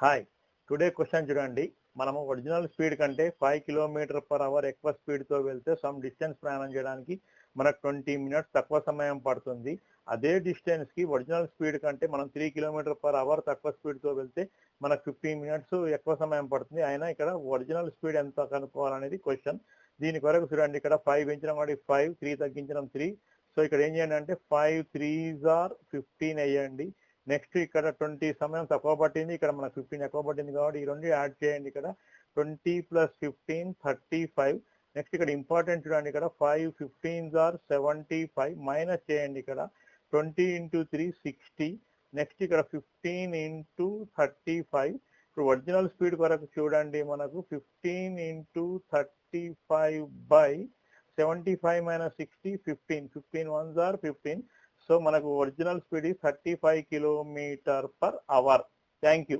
Hi today question చూడండి. మనము original speed కంటే 5 km/h ఎక్కువ స్పీడ్తో వెళ్తే సమ్ డిస్టెన్స్ ప్రయాణం చేయడానికి మనకు 20 minutes తక్కువ సమయం పడుతుంది. అదే డిస్టెన్స్కి ఒరిజినల్ స్పీడ్ కంటే మనం 3 km/h తక్కువ స్పీడ్తో వెళ్తే మనకు 15 minutes ఎక్కువ సమయం పడుతుంది. అయినా ఇక్కడ ఒరిజినల్ స్పీడ్ ఎంత కనుక్కోవాలనేది క్వశ్చన్. దీని కొరకు చూడండి, ఇక్కడ 5 పెంచడం కాబట్టి 5, 3 తగ్గించడం 3. సో ఇక్కడ ఏం చేయండి అంటే 5 3s are 15 వేయండి. నెక్స్ట్ ఇక్కడ 20 సమయం తక్కువ పట్టింది, ఇక్కడ మనకు 15 ఎక్కువ పట్టింది కాబట్టి ఈ రెండు యాడ్ చేయండి. ఇక్కడ 20 + 15 35. నెక్స్ట్ ఇక్కడ ఇంపార్టెంట్ చూడండి, ఇక్కడ 5 15s are 75 మైనస్ చేయండి. ఇక్కడ 20 × 3 60. నెక్స్ట్ ఇక్కడ 15 × 35. ఇప్పుడు ఒరిజినల్ స్పీడ్ కొరకు చూడండి, మనకు 15 × 35/75 - 60 15. 15 1s are 15. సో మనకు original speed 35 km/h. Thank you.